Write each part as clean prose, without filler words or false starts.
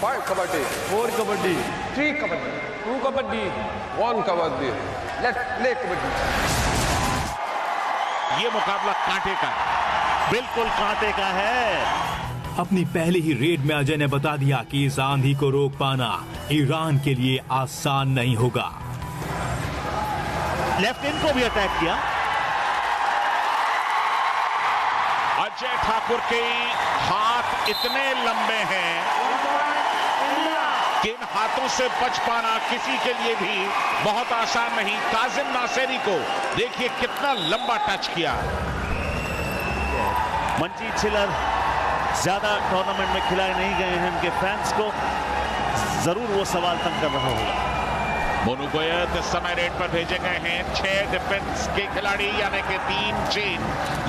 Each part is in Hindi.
5 kabaddi, 4 kabaddi, 3 kabaddi, 2 kabaddi, 1 kabaddi. Let's play kabaddi. ये मुकाबला कांटे का है, बिल्कुल कांटे का है। अपनी पहले ही रेड में अजय ने बता दिया कि इस आंधी को रोक पाना ईरान के लिए आसान नहीं होगा। लेफ्ट इन को भी अटैक किया। अजय ठाकुर के हाथ इतने लंबे हैं कि इन हाथों से बच पाना किसी के लिए भी बहुत आसान नहीं। काजिम नासेरी को देखिए कितना लंबा टच किया। मंजीत छिल्लर ज्यादा टूर्नामेंट में खिलाए नहीं गए हैं, उनके फैंस को जरूर वो सवाल तंग कर रहा होगा। मोनू गोयत इस समय रेड पर भेजे गए हैं। 6 डिफेंस के खिलाड़ी यानी कि 3 चेन।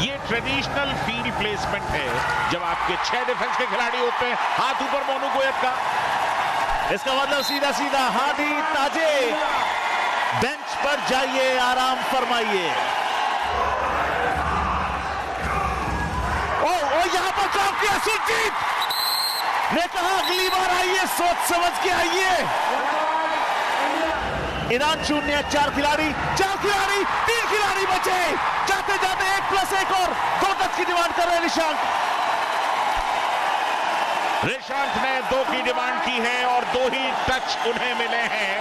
ये ट्रेडिशनल फील्ड प्लेसमेंट है जब आपके 6 डिफेंस के खिलाड़ी होते हैं। हाथ ऊपर मोनू गोयत का, इसका मतलब सीधा सीधा हादी ताजे बेंच पर जाइए, आराम फरमाइए। ओ यहां पर ड्रॉप किया सुरजीत ने कहा अगली बार आइए, सोच समझ के आइए। ईरान 0, 4 खिलाड़ी, 3 खिलाड़ी बचे। जाते जाते 1+1 और 2 टच की डिमांड कर रहे हैं निशांत। निशांत ने 2 की डिमांड की है और 2 ही टच उन्हें मिले हैं।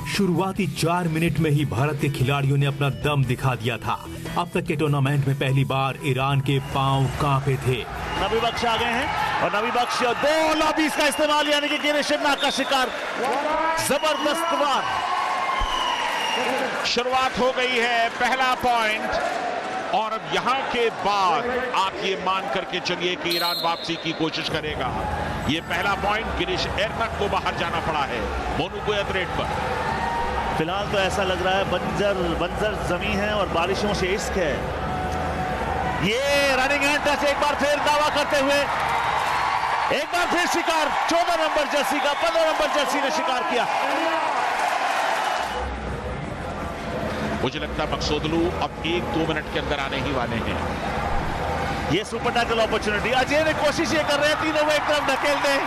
शुरुआती 4 मिनट में ही भारत के खिलाड़ियों ने अपना दम दिखा दिया था। अब तक के टूर्नामेंट में पहली बार ईरान के पांव कांपे थे। नबी बख्श आ गए हैं और नबी बख्श 2 लॉबीज का इस्तेमाल, यानी कि गिरीश शिवनाथ का शिकार। जबरदस्त वार। शुरुआत हो गई है, पहला पॉइंट। और अब यहां के बाद आप ये मान करके चलिए कि ईरान वापसी की कोशिश करेगा। ये पहला पॉइंट गिरीश एरनक को बाहर जाना पड़ा है मोनू गोयत रेड पर। फिलहाल तो ऐसा लग रहा है बंजर जमीन है और बारिशों से इश्क है। ये रनिंग हैंड टच एक बार फिर दावा करते हुए, एक बार फिर शिकार 14 नंबर जर्सी का 15 नंबर जर्सी ने शिकार किया। मुझे लगता है मकसूदलू अब 1-2 मिनट के अंदर आने ही वाले हैं। ये सुपर टैकल अपॉर्चुनिटी अजय ने कोशिश ये कर रहे हैं, तीनों को एक तरफ ढकेल दें।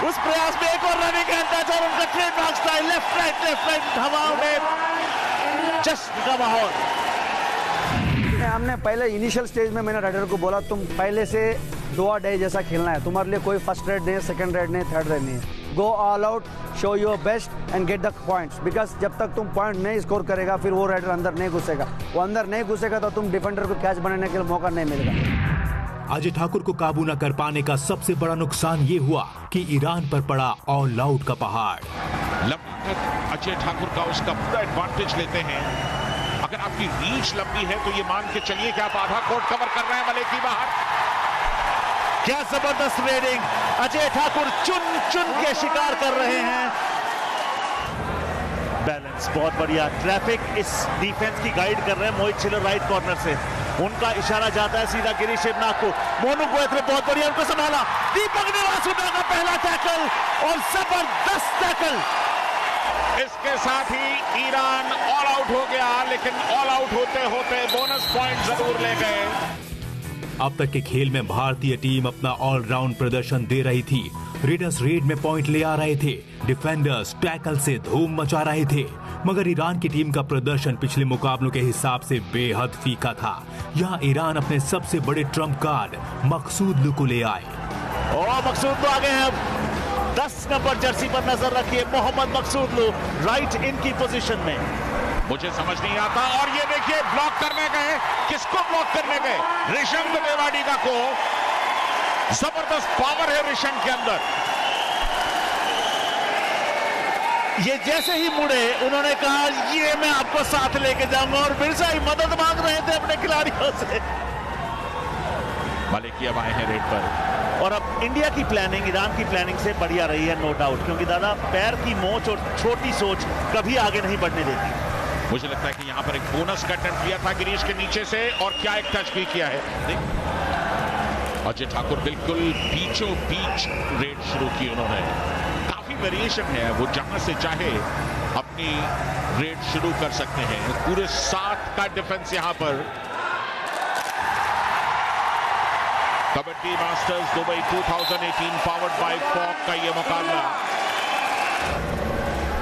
उस प्रयास में एक और रनिंग हैंड टच और उनका ट्रेडमार्क स्टाइल लेफ्ट राइट हवाओं में जश्न का माहौल। हमने पहले इनिशियल स्टेज में मैंने राइडर को बोला तुम पहले से 2 डे जैसा खेलना है, तुम्हारे लिए कोई फर्स्ट रेड नहीं है, सेकंड रेड नहीं है, थर्ड रेड नहीं है। Go all out, show your best and get the points, because जब तक तुम पॉइंट नहीं स्कोर करेगा फिर वो राइडर अंदर नहीं घुसेगा। वो अंदर नहीं घुसेगा तो तुम डिफेंडर को कैच बनाने के लिए मौका नहीं मिलेगा। अजय ठाकुर को काबू न कर पाने का सबसे बड़ा नुकसान ये हुआ कि ईरान पर पड़ा ऑल आउट का पहाड़। अजय ठाकुर का उसका पूरा एडवांटेज लेते हैं। अगर आपकी रीच लंबी है तो ये मान के चलिए कि आप आधा कोर्ट कवर कर रहे हैं मलेकी बाहर। क्या जबरदस्त रेडिंग, अजय ठाकुर चुन के शिकार कर रहे हैं। बैलेंस बहुत बढ़िया, ट्रैफिक इस डिफेंस की गाइड कर रहे हैं मोहित छिल्लर राइट कॉर्नर से। उनका इशारा जाता है सीधा गिरीश शिवनाथ को। मोनू गोयत ने बहुत बढ़िया उनको संभाला। दीपक निवासुदा का पहला टैकल और जबरदस्त टैकल। इसके साथ ही ईरान ऑल आउट हो गया, लेकिन ऑल आउट होते होते बोनस पॉइंट जरूर ले गए। अब तक के खेल में भारतीय टीम अपना ऑलराउंड प्रदर्शन दे रही थी। रेडर्स रेड में पॉइंट ले आ रहे थे, डिफेंडर्स टैकल से धूम मचा रहे थे, मगर ईरान की टीम का प्रदर्शन पिछले मुकाबलों के हिसाब से बेहद फीका था। यहाँ ईरान अपने सबसे बड़े ट्रम्प कार्ड मकसूदलू को ले आए। मकसूदलू आ गए हैं। अब 10 नंबर जर्सी पर नजर रखिए, मोहम्मद मकसूदलू राइट इन की पोजीशन में। मुझे समझ नहीं आता। और ये देखिए ब्लॉक करने गए, किसको ब्लॉक करने गए? ऋषंग देवाडिगा को। जबरदस्त पावर है ऋषंग के अंदर। ये जैसे ही मुड़े उन्होंने कहा ये मैं आपको साथ लेके जाऊंगा, और मिर्जा ही मदद मांग रहे थे अपने खिलाड़ियों से। मलिकी अब आए हैं रेड पर। और अब इंडिया की प्लानिंग ईरान की प्लानिंग से बढ़िया रही है, नो डाउट, क्योंकि दादा पैर की मोच और छोटी सोच कभी आगे नहीं बढ़ने देती। मुझे लगता है कि यहां पर एक बोनस का अटेम्प्ट किया था गिरीश के नीचे से, और क्या एक टच भी किया है। अजय ठाकुर बिल्कुल बीचों बीच रेड शुरू की उन्होंने। काफी वेरिएशन है, वो जहां से चाहे अपनी रेड शुरू कर सकते हैं। पूरे 7 का डिफेंस यहां पर। Kabaddi masters Dubai 2018 powered by फॉक का ये मुकाबला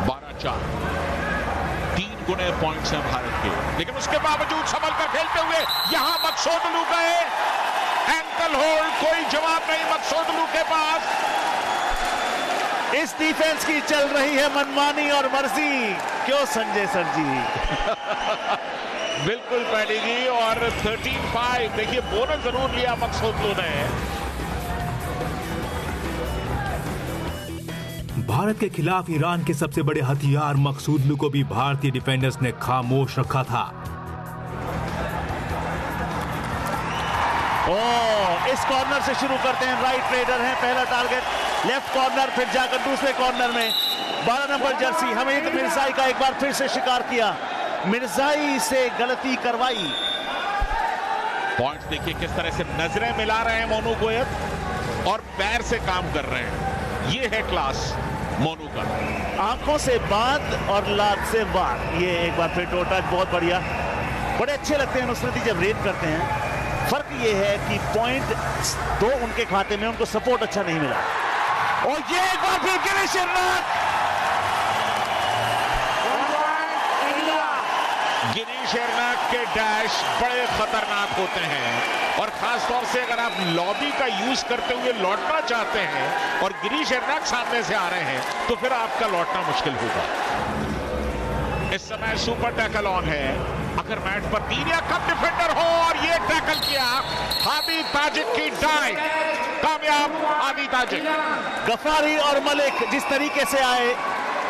12-4 3 गुने पॉइंट्स हैं भारत के, लेकिन उसके बावजूद संभल कर खेलते हुए यहां मकसूदलू गए, एंकल होल्ड, कोई जवाब नहीं मकसूदलू के पास। इस डिफेंस की चल रही है मनमानी और मर्जी, क्यों संजय सर जी? बिल्कुल पैडी जी, और 13-5 देखिए बोनस जरूर लिया मकसूदलू ने। भारत के खिलाफ ईरान के सबसे बड़े हथियार मकसूदलू को भी भारतीय डिफेंडर्स ने खामोश रखा था। इस कॉर्नर से शुरू करते हैं, राइट रेडर है पहला टारगेट, लेफ्ट कॉर्नर, फिर जाकर दूसरे कॉर्नर में 12 नंबर जर्सी हमीद मिर्जाई का एक बार फिर से शिकार किया, मिर्जाई से गलती करवाई। पॉइंट्स देखिए किस तरह से नजरें मिला रहे हैं मोनू गोयत और पैर से काम कर रहे हैं, ये है क्लास मोनू का। आंखों से बात और लात से वार, ये एक बार फिर टो टच बहुत बढ़िया, बड़े अच्छे लगते हैं नुसरती जब रेड करते हैं। फर्क ये है कि पॉइंट 2 उनके खाते में, उनको सपोर्ट अच्छा नहीं मिला। और ये एक बार फिर गिरीश एर्नाक, गिरीश एर्नाक के डैश बड़े खतरनाक होते हैं, और खासतौर से अगर आप लॉबी का यूज करते हुए लौटना चाहते हैं और गिरीश एर्नाक सामने से आ रहे हैं, तो फिर आपका लौटना मुश्किल होगा। इस समय सुपर टैकल ऑन है, अगर मैच पर 3 या कम डिफेंडर हो, और ये टैकल किया हादी ताजिक की डाइव, कामयाब हादी ताजिक। गफारी और मलिक जिस तरीके से आए,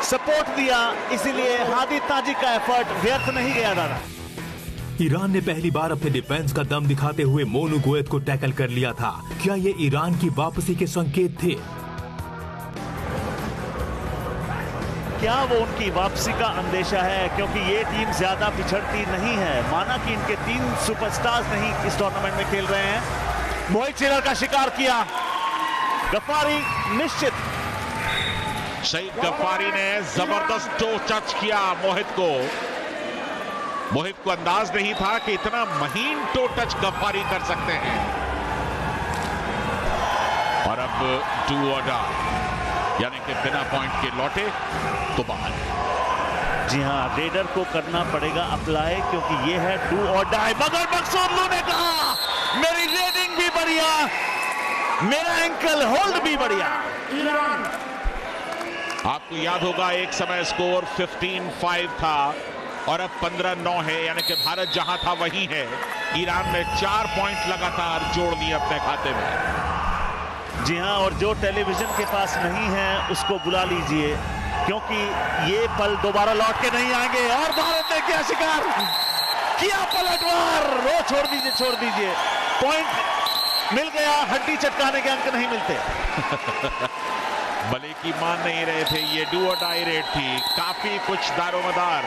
सपोर्ट दिया, इसीलिए हादी ताजिक का एफर्ट व्यर्थ नहीं गया दादा। ईरान ने पहली बार अपने डिफेंस का दम दिखाते हुए मोनू गोयत को टैकल कर लिया था। क्या ये ईरान की वापसी के संकेत थे? क्या वो उनकी वापसी का अंदेशा है, क्योंकि ये टीम ज्यादा पिछड़ती नहीं है। माना कि इनके 3 सुपरस्टार्स नहीं इस टूर्नामेंट में खेल रहे हैं। मोहित चिलर का शिकार किया गफारी, निश्चित सईद गफारी ने जबरदस्त टो टच किया मोहित को। मोहित को अंदाज नहीं था कि इतना महीन टो टच गफारी कर सकते हैं। और अब डू और डाई, यानी कि बिना पॉइंट के लौटे तो बाहर। जी हाँ, रेडर को करना पड़ेगा अप्लाई, क्योंकि ये है डू और डाई। मगर मकसूदलू ने कहा मेरी रेडिंग भी बढ़िया, मेरा एंकल होल्ड भी बढ़िया। आपको याद होगा एक समय स्कोर 15-5 था और अब 15-9 है, यानी कि भारत जहां था वहीं है। ईरान ने 4 पॉइंट लगातार जोड़ दिए अपने खाते में। जी हाँ, और जो टेलीविजन के पास नहीं है उसको बुला लीजिए, क्योंकि ये पल दोबारा लौट के नहीं आएंगे। और भारत ने क्या शिकार किया, पलटवार। रो छोड़ दीजिए, पॉइंट मिल गया, हड्डी चटकाने के अंक नहीं मिलते। मलिकी मान नहीं रहे थे, ये डू और डाई रेड थी, काफी कुछ दारोमदार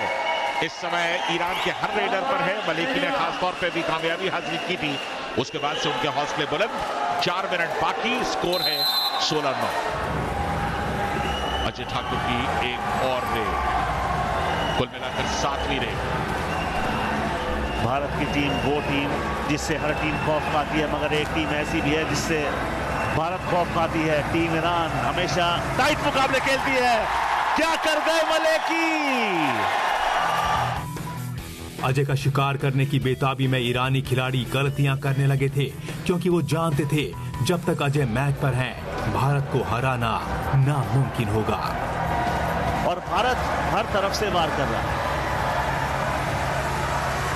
इस समय ईरान के हर रेडर पर है। मलिकी ने खासतौर पे भी कामयाबी हासिल की थी, उसके बाद से उनके हौसले बुलंद। 4 मिनट बाकी, स्कोर है 16-9। अजय ठाकुर की एक और रेड, कुल मिलाकर 7वीं रेड। भारत की टीम वो टीम जिससे हर टीम खौफ खाती है, मगर एक टीम ऐसी भी है जिससे भारत खौफ खाती है। टीम ईरान हमेशा टाइट मुकाबले खेलती है। क्या कर गए मलिकी? अजय का शिकार करने की बेताबी में ईरानी खिलाड़ी गलतियां करने लगे थे, क्योंकि वो जानते थे जब तक अजय मैच पर हैं, भारत को हराना नामुमकिन होगा। और भारत हर तरफ से वार कर रहा है।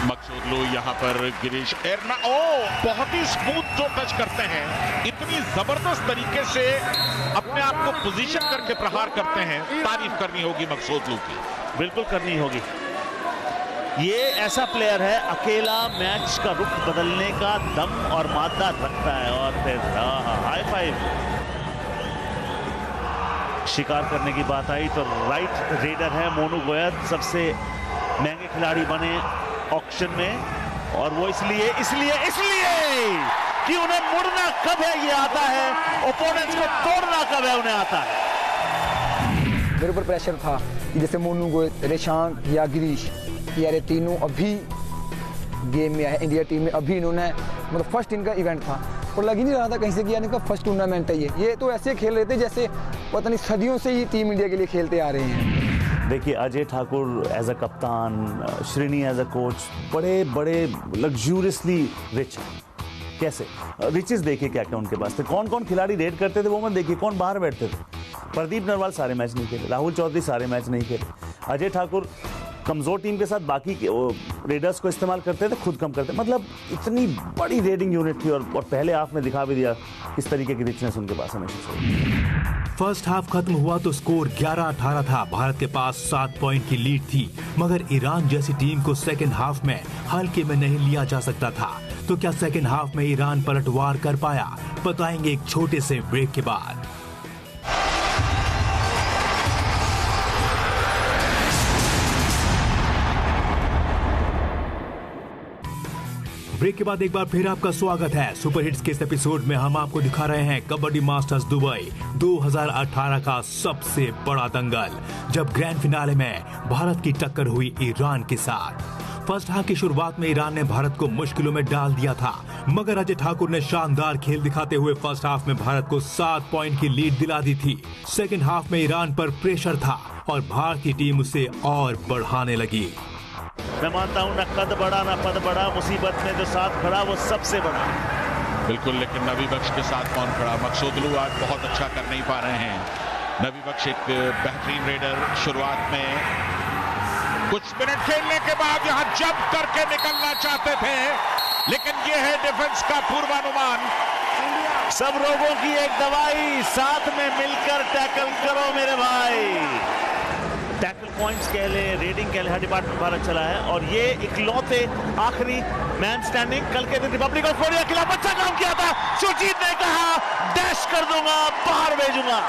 मकसूदलू यहां पर गिरीश एर्नाक, बहुत ही स्मूथ जो टच करते हैं, इतनी जबरदस्त तरीके से अपने आप को पोजीशन करके प्रहार करते हैं। तारीफ करनी होगी मकसूदलू की, बिल्कुल करनी होगी। ये ऐसा प्लेयर है, अकेला मैच का रुख बदलने का दम और मादा रखता है। और फिर हाई फाइव। शिकार करने की बात आई तो राइट रेडर है मोनू गोयत, सबसे महंगे खिलाड़ी बने ऑक्शन में, और वो इसलिए कि उन्हें मुड़ना कब है ये आता है, ओपोनेंट्स को तोड़ना कब है उन्हें आता है। मेरे ऊपर प्रेशर था कि जैसे मोनू गोयत, रेशांत या गिरीश, यार ये तीनों अभी गेम में आए इंडिया टीम में, अभी इन्होंने मतलब फर्स्ट इनका इवेंट था, और लग ही नहीं रहा था कहीं से कि यानी का फर्स्ट टूर्नामेंट है ये तो ऐसे खेल रहे थे जैसे पता नहीं सदियों से ही टीम इंडिया के लिए खेलते आ रहे हैं। देखिए अजय ठाकुर एज अ कप्तान, श्रीनी एज अ कोच, बड़े बड़े लग्जूरियसली रिच। कैसे रिचेस देखिए क्या क्या उनके पास थे। कौन कौन खिलाड़ी रेड करते थे वो मत देखिए, कौन बाहर बैठते थे। प्रदीप नरवाल सारे मैच नहीं खेले, राहुल चौधरी सारे मैच नहीं खेले। अजय ठाकुर कमजोर टीम के साथ बाकी रेडर्स को इस्तेमाल करते थे, खुद कम करते। मतलब इतनी बड़ी रेडिंग यूनिट थी और पहले हाफ में दिखा भी दिया किस तरीके की रिचनेस उनके पास हमेशा से। फर्स्ट हाफ खत्म हुआ तो स्कोर 11-18 था। भारत के पास 7 पॉइंट की लीड थी, मगर ईरान जैसी टीम को सेकेंड हाफ में हल्के में नहीं लिया जा सकता था। तो क्या सेकेंड हाफ में ईरान पलटवार कर पाया? बताएंगे एक छोटे से ब्रेक के बाद। ब्रेक के बाद एक बार फिर आपका स्वागत है। सुपर हिट्स के इस एपिसोड में हम आपको दिखा रहे हैं कबड्डी मास्टर्स दुबई 2018 का सबसे बड़ा दंगल, जब ग्रैंड फिनाले में भारत की टक्कर हुई ईरान के साथ। फर्स्ट हाफ की शुरुआत में ईरान ने भारत को मुश्किलों में डाल दिया था, मगर अजय ठाकुर ने शानदार खेल दिखाते हुए फर्स्ट हाफ में भारत को 7 पॉइंट की लीड दिला दी थी। सेकेंड हाफ में ईरान पर प्रेशर था और भारतीय टीम उसे और बढ़ाने लगी। मैं मानता हूं न कद बड़ा न पद बड़ा, मुसीबत में जो साथ खड़ा वो सबसे बड़ा। बिल्कुल, लेकिन नबी बख्श के साथ कौन खड़ा? मकसूदलू आज बहुत अच्छा कर नहीं पा रहे हैं। नबी बख्श एक बेहतरीन रेडर, शुरुआत में कुछ मिनट खेलने के बाद यहां जंप करके निकलना चाहते थे, लेकिन यह है डिफेंस का पूर्वानुमान। सब रोगों की एक दवाई, साथ में मिलकर टैकल करो मेरे भाई। टैकल पॉइंट्स कह ले, रेडिंग कह ले, हर डिपार्टमेंट भारत चला है और ये इकलौते आखिरी मैन स्टैंडिंग कल के दिन रिपब्लिक ऑफ कोरिया के खिलाफ अच्छा काम किया था। सुजीत ने कहा डैश कर दूंगा, बाहर भेजूंगा।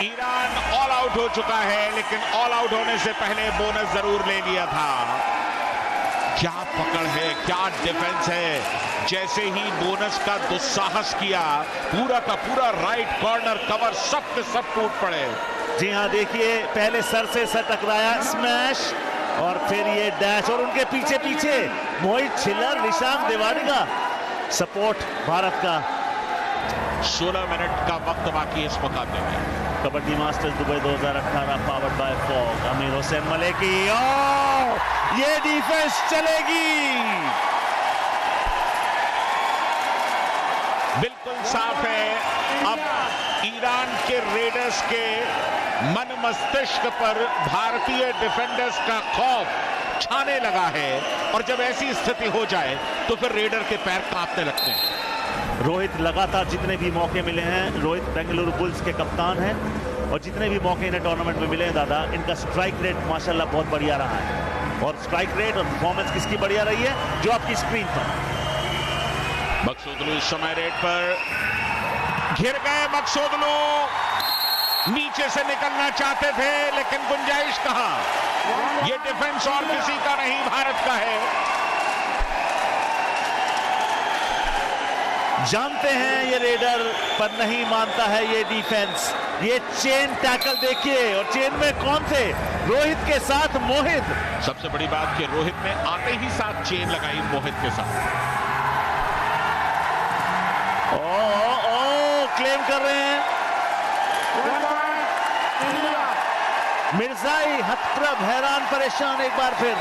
ईरान ऑल आउट हो चुका है, लेकिन ऑल आउट होने से पहले बोनस जरूर ले लिया था। क्या पकड़ है, क्या डिफेंस है। जैसे ही बोनस का दुस्साहस किया, पूरा का पूरा राइट कॉर्नर कवर सब के सब टूट पड़े। जी हाँ, देखिए पहले सर से सर टकराया, स्मैश, और फिर ये डैश, और उनके पीछे पीछे मोहित छिल्लर, निशांक देवाड़ी का सपोर्ट भारत का। 16 मिनट का वक्त बाकी इस मुकाबले में। Kabaddi masters Dubai 2018 powered bye fog, अमीर हुसैन मलेकी। ये डिफेंस चलेगी। बिल्कुल साफ है, अब ईरान के रेडर्स के मन मस्तिष्क पर भारतीय डिफेंडर्स का खौफ छाने लगा है, और जब ऐसी स्थिति हो जाए तो फिर रेडर के पैर कांपने लगते हैं। रोहित लगातार जितने भी मौके मिले हैं, रोहित बेंगलुरु बुल्स के कप्तान हैं, और जितने भी मौके इन्हें टूर्नामेंट में मिले हैं दादा, इनका स्ट्राइक रेट माशाल्लाह बहुत बढ़िया रहा है। और स्ट्राइक रेट और परफॉर्मेंस किसकी बढ़िया रही है? जो आपकी स्क्रीन पर। मकसूदलू इस समय रेड पर घिर गए। मकसूदलू नीचे से निकलना चाहते थे, लेकिन गुंजाइश कहां। ये डिफेंस और किसी का नहीं, भारत का है। जानते हैं ये रेडर, पर नहीं मानता है ये डिफेंस। ये चेन टैकल देखिए, और चेन में कौन थे? रोहित के साथ मोहित। सबसे बड़ी बात कि रोहित ने आते ही साथ चेन लगाई मोहित के साथ। क्लेम कर रहे हैं मिर्जाई, हतप्रभ, हैरान, परेशान एक बार फिर।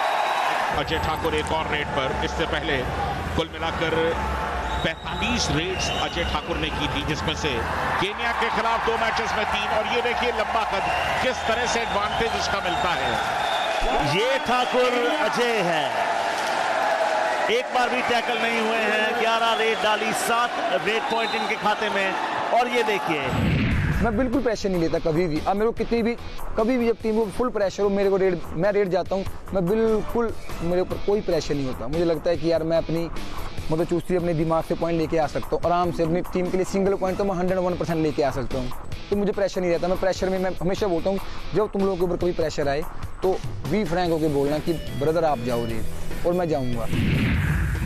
अजय ठाकुर एक और रेड पर, इससे पहले कुल मिलाकर 45 रेड्स अजय ठाकुर ने की थी, जिसमें से केन्या के खिलाफ 2 मैचेस में 3। और ये देखिए लंबा कद, किस तरह से एडवांटेज इसका मिलता है। ये ठाकुर अजय है, एक बार भी टैकल नहीं हुए हैं। 11 रेड डाली, 7 रेड पॉइंट इनके खाते में। और ये देखिए, मैं बिल्कुल प्रेशर नहीं लेता कभी भी। अब मेरे को कितनी भी कभी भी जब टीम को फुल प्रेशर हो, मेरे को मैं रेड जाता हूँ, मैं बिल्कुल, मेरे ऊपर कोई प्रेशर नहीं होता। मुझे लगता है कि यार मैं अपनी मतलब चूस्ती अपने दिमाग से पॉइंट लेके आ सकता हूँ आराम से। अपनी टीम के लिए सिंगल पॉइंट तो मैं 101% लेके आ सकता हूँ, तो मुझे प्रेशर नहीं रहता। मैं प्रेशर में, मैं हमेशा बोलता हूँ जब तुम लोगों के ऊपर कभी प्रेशर आए तो बी फ्रैंक होकर बोलना कि ब्रदर आप जाओ रेड, और मैं जाऊँगा।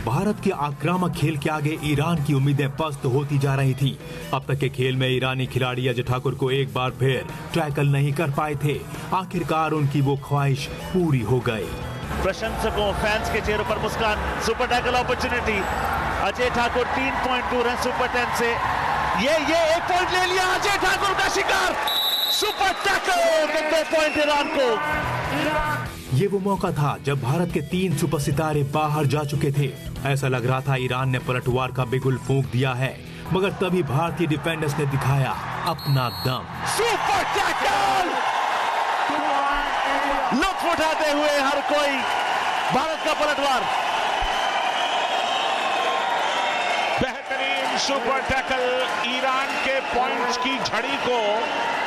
भारत के आक्रामक खेल के आगे ईरान की उम्मीदें पस्त होती जा रही थी। अब तक के खेल में ईरानी खिलाड़ी अजय ठाकुर को एक बार फिर टैकल नहीं कर पाए थे। आखिरकार उनकी वो ख्वाहिश पूरी हो गई। प्रशंसकों, फैंस के चेहरों पर मुस्कान। Super tackle opportunity, Ajay Thakur 3 point दूर है सुपर 10 से। ये 1 पॉइंट ले लिया, अजय ठाकुर का शिकार। सुपर टैकल के 2 पॉइंट ईरान को। ये वो मौका था जब भारत के 3 सुपर सितारे बाहर जा चुके थे। ऐसा लग रहा था ईरान ने पलटवार का बिगुल फूंक दिया है, मगर तभी भारतीय डिफेंडर्स ने दिखाया अपना दम। सुपर टैकल, लुत्फ उठाते हुए हर कोई भारत का पलटवार। बेहतरीन सुपर टैकल, ईरान के पॉइंट्स की झड़ी को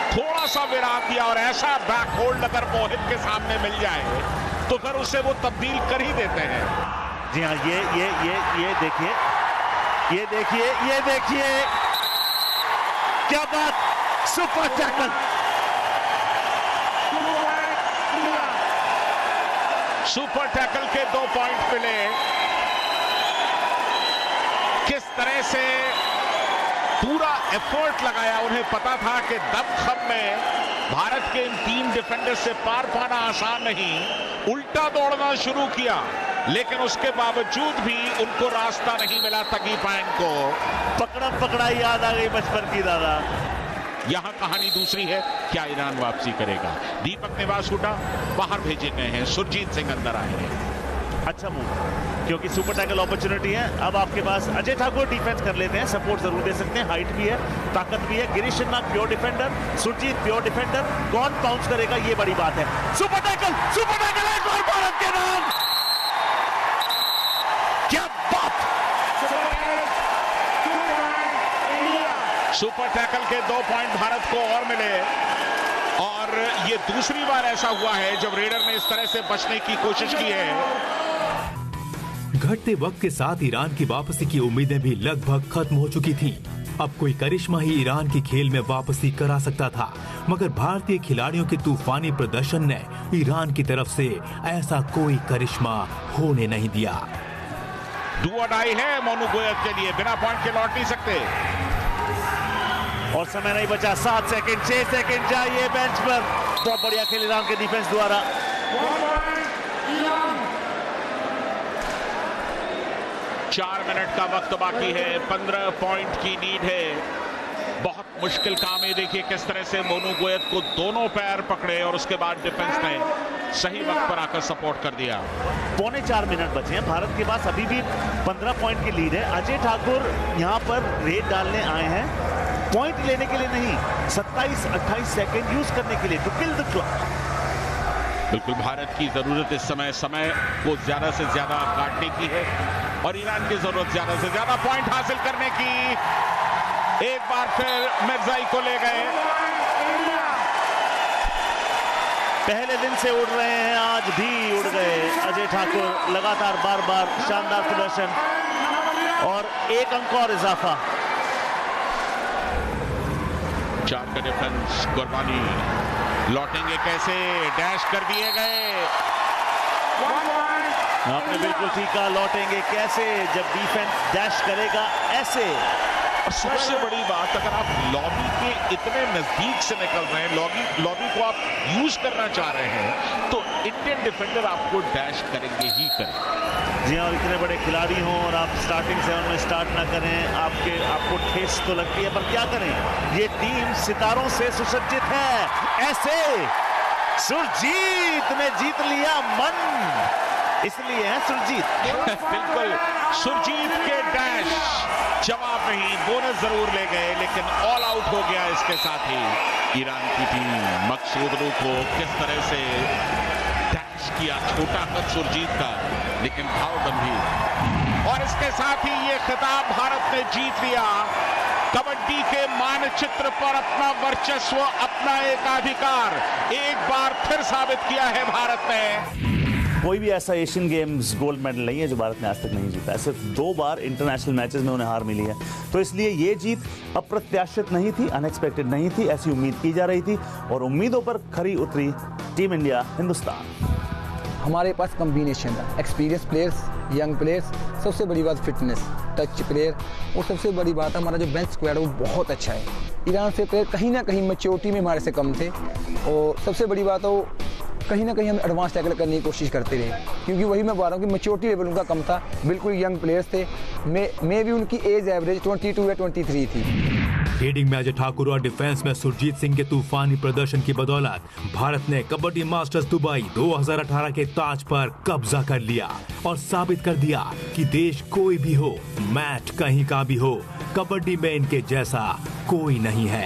थोड़ा सा विराम दिया, और ऐसा बैक होल्ड अगर मोहित के सामने मिल जाए तो फिर उसे वो तब्दील कर ही देते हैं। जी हाँ, ये देखिए क्या बात, सुपर टैकल। सुपर टैकल के 2 पॉइंट मिले। किस तरह से पूरा एफर्ट लगाया, उन्हें पता था कि दमखम में भारत के इन 3 डिफेंडर्स से पार पाना आसान नहीं। उल्टा दौड़ना शुरू किया, लेकिन उसके बावजूद भी उनको रास्ता नहीं मिला तगी पैन को। पकड़ा याद आ गई बचपन की दादा। यहां कहानी दूसरी है, क्या ईरान वापसी करेगा? दीपक निवास हुड्डा बाहर भेजे गए हैं, सुरजीत सिंह अंदर आए हैं। अच्छा मूव, क्योंकि सुपर टैकल अपॉर्चुनिटी है। अब आपके पास अजय ठाकुर डिफेंस कर लेते हैं, सपोर्ट जरूर दे सकते हैं, हाइट भी है, ताकत भी है। Girish Sharma pure defender, Surjeet pure defender. कौन बाउंस करेगा, ये बड़ी बात है। सुपर टैकल एक और भारत के नाम। क्या बात, सुपर टैकल के 2 पॉइंट भारत को और मिले, और ये दूसरी बार ऐसा हुआ है जब रेडर ने इस तरह से बचने की कोशिश की है। घटते वक्त के साथ ईरान की वापसी की उम्मीदें भी लगभग खत्म हो चुकी थीं। अब कोई करिश्मा ही ईरान की खेल में वापसी करा सकता था, मगर भारतीय खिलाड़ियों के तूफानी प्रदर्शन ने ईरान की तरफ से ऐसा कोई करिश्मा होने नहीं दिया। डू और डाई है मोनू गोयत के लिए, बिना पॉइंट के लौट नहीं सकते। और समय नहीं बचा, 7 सेकंड, 6 सेकंड जाइए बेंच पर। बहुत बढ़िया खेल ईरान के डिफेंस द्वारा। 4 मिनट का वक्त बाकी है, 15 पॉइंट की नीड है। बहुत मुश्किल काम है। देखिए किस तरह से मोनू गोयत को दोनों पैर पकड़े और उसके बाद डिफेंस ने सही वक्त पर आकर सपोर्ट कर दिया। 3.25 मिनट बचे हैं, भारत के पास अभी भी 15 पॉइंट की लीड है। अजय ठाकुर यहां पर रेड डालने आए हैं, पॉइंट लेने के लिए नहीं, 27-28 सेकंड यूज करने के लिए, टू किल द क्लॉक। बिल्कुल, भारत की जरूरत इस समय को ज्यादा से ज्यादा काटने की है, और ईरान की जरूरत ज्यादा से ज्यादा पॉइंट हासिल करने की। एक बार फिर मिर्जाई को ले गए। पहले दिन से उड़ रहे हैं, आज भी उड़ गए अजय ठाकुर। लगातार बार शानदार प्रदर्शन, और 1 अंक और इजाफा। 4 का डिफेंस, कुर्बानी लौटेंगे कैसे, डैश कर दिए गए। आपने बिल्कुल ठीक कहा, लौटेंगे कैसे, जब डिफेंस डैश करेगा ऐसे। और सबसे बड़ी बात, अगर आप लॉबी के इतने नजदीक से निकल रहे हैं, लॉबी को आप यूज करना चाह रहे हैं, तो इंडियन डिफेंडर आपको डैश करेंगे ही करेंगे। जी, और इतने बड़े खिलाड़ी हों और आप स्टार्टिंग 7 में स्टार्ट ना करें, आपको ठेस तो लगती है, पर क्या करें, ये टीम सितारों से सुसज्जित है। ऐसे सुरजीत ने जीत लिया मन, इसलिए है सुरजीत। बिल्कुल, सुरजीत के डैश जवाब नहीं, बोनस जरूर ले गए, लेकिन ऑल आउट हो गया। इसके साथ ही ईरान की टीम मकसूदलू को किस तरह से डैश किया, छोटा कद सुरजीत का, लेकिन भाव गंभीर। और इसके साथ ही ये खिताब भारत ने जीत लिया। कबड्डी के मानचित्र पर अपना वर्चस्व, अपना एकाधिकार एक बार फिर साबित किया है भारत ने। कोई भी ऐसा एशियन गेम्स गोल्ड मेडल नहीं है जो भारत ने आज तक नहीं जीता है। सिर्फ 2 बार इंटरनेशनल मैचेस में उन्हें हार मिली है, तो इसलिए ये जीत अप्रत्याशित नहीं थी, अनएक्सपेक्टेड नहीं थी, ऐसी उम्मीद की जा रही थी, और उम्मीदों पर खरी उतरी टीम इंडिया हिंदुस्तान। हमारे पास कॉम्बिनेशन है, एक्सपीरियंस प्लेयर्स, यंग प्लेयर्स, सबसे बड़ी बात फिटनेस, टच प्लेयर, और सबसे बड़ी बात हमारा जो बेंच स्क्वाड है वो बहुत अच्छा है। ईरान से प्लेयर कहीं ना कहीं मैच्योरिटी में हमारे से कम थे, और सबसे बड़ी बात है वो कहीं ना कहीं हम एडवांस टैकल करने की कोशिश करते रहे, क्योंकि वही मैं बता रहा हूँ कि मैच्योरिटी लेवल उनका कम था, बिल्कुल यंग प्लेयर्स थे। मे भी उनकी एज एवरेज 22 या 23 थी। हीडिंग में अजय ठाकुर और डिफेंस में सुरजीत सिंह के तूफानी प्रदर्शन की बदौलत भारत ने कबड्डी मास्टर्स दुबई 2018 के ताज पर कब्जा कर लिया और साबित कर दिया कि देश कोई भी हो, मैच कहीं का भी हो, कबड्डी में इनके जैसा कोई नहीं है।